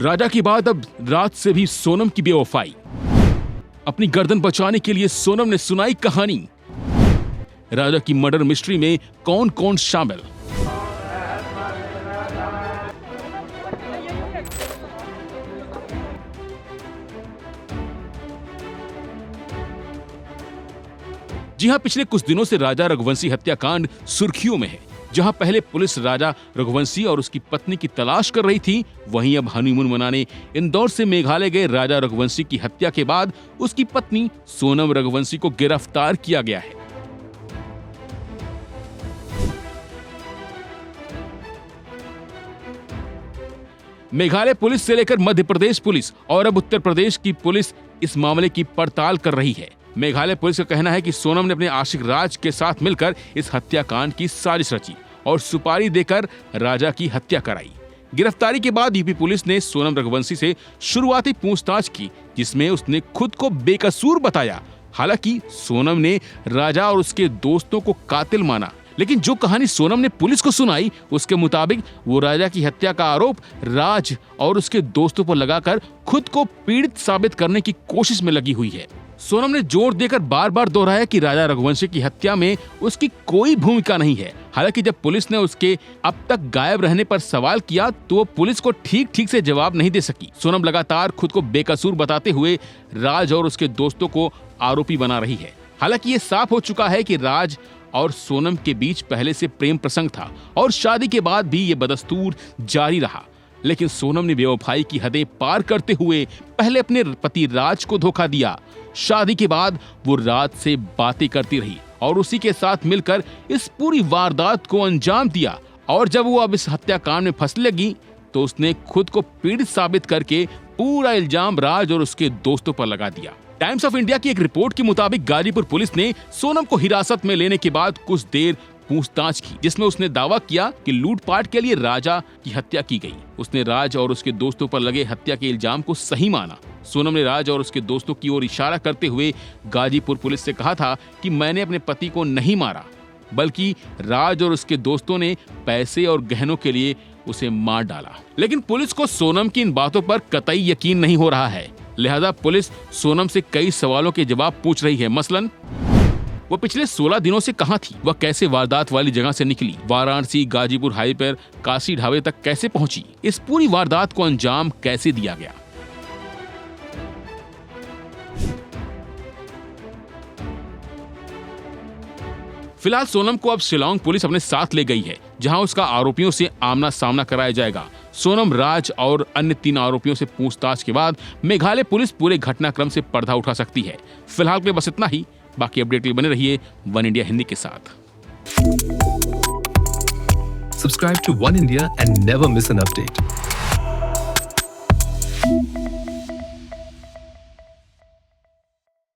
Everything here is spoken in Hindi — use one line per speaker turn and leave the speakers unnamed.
राजा की बात अब राज से भी सोनम की बेवफाई। अपनी गर्दन बचाने के लिए सोनम ने सुनाई कहानी। राजा की मर्डर मिस्ट्री में कौन कौन शामिल? जी हां, पिछले कुछ दिनों से राजा रघुवंशी हत्याकांड सुर्खियों में है। जहां पहले पुलिस राजा रघुवंशी और उसकी पत्नी की तलाश कर रही थी, वहीं अब हनीमून मनाने इंदौर से मेघालय गए राजा रघुवंशी की हत्या के बाद उसकी पत्नी सोनम रघुवंशी को गिरफ्तार किया गया है। मेघालय पुलिस से लेकर मध्य प्रदेश पुलिस और अब उत्तर प्रदेश की पुलिस इस मामले की पड़ताल कर रही है। मेघालय पुलिस का कहना है कि सोनम ने अपने आशिक राज के साथ मिलकर इस हत्याकांड की साजिश रची और सुपारी देकर राजा की हत्या कराई। गिरफ्तारी के बाद यूपी पुलिस ने सोनम रघुवंशी से शुरुआती पूछताछ की, जिसमें उसने खुद को बेकसूर बताया। हालांकि सोनम ने राजा और उसके दोस्तों को कातिल माना, लेकिन जो कहानी सोनम ने पुलिस को सुनाई उसके मुताबिक वो राजा की हत्या का आरोप राज और उसके दोस्तों पर लगाकर खुद को पीड़ित साबित करने की कोशिश में लगी हुई है। सोनम ने जोर देकर बार बार दोहराया कि राजा रघुवंशी की हत्या में उसकी कोई भूमिका नहीं है। हालांकि जब पुलिस ने उसके अब तक गायब रहने पर सवाल किया तो वो पुलिस को ठीक से जवाब नहीं दे सकी। सोनम लगातार खुद को बेकसूर बताते हुए राज और उसके दोस्तों को आरोपी बना रही है। हालांकि ये साफ हो चुका है कि राज और सोनम के बीच पहले से प्रेम प्रसंग था और शादी के बाद भी ये बदस्तूर जारी रहा। लेकिन सोनम ने बेवफाई की हदें पार करते हुए पहले अपने पति राज को धोखा दिया। शादी के बाद वो राज से बातें करती रही और उसी के साथ मिलकर इस पूरी वारदात को अंजाम दिया। और जब वो अब इस हत्याकांड में फंसने लगी तो उसने खुद को पीड़ित साबित करके पूरा इल्जाम राज और उसके दोस्तों पर लगा दिया। टाइम्स ऑफ इंडिया की एक रिपोर्ट के मुताबिक गाजीपुर पुलिस ने सोनम को हिरासत में लेने के बाद कुछ देर पूछताछ की, जिसमें उसने दावा किया कि लूटपाट के लिए राजा की हत्या की गई। उसने राज और उसके दोस्तों पर लगे हत्या के इल्जाम को सही माना। सोनम ने राज और उसके दोस्तों की ओर इशारा करते हुए गाजीपुर पुलिस से कहा था कि मैंने अपने पति को नहीं मारा, बल्कि राज और उसके दोस्तों ने पैसे और गहनों के लिए उसे मार डाला। लेकिन पुलिस को सोनम की इन बातों पर कतई यकीन नहीं हो रहा है, लिहाजा पुलिस सोनम से कई सवालों के जवाब पूछ रही है। मसलन वो पिछले 16 दिनों से कहां थी, वह कैसे वारदात वाली जगह से निकली, वाराणसी गाजीपुर हाईवे पर काशी ढाबे तक कैसे पहुंची, इस पूरी वारदात को अंजाम कैसे दिया गया। फिलहाल सोनम को अब शिलांग पुलिस अपने साथ ले गई है, जहां उसका आरोपियों से आमना सामना कराया जाएगा। सोनम, राज और अन्य 3 आरोपियों से पूछताछ के बाद मेघालय पुलिस पूरे घटनाक्रम से पर्दा उठा सकती है। फिलहाल के लिए बस इतना ही। बाकी अपडेट के लिए बने रहिए वन इंडिया हिंदी के साथ।
Subscribe to One India and never miss an update.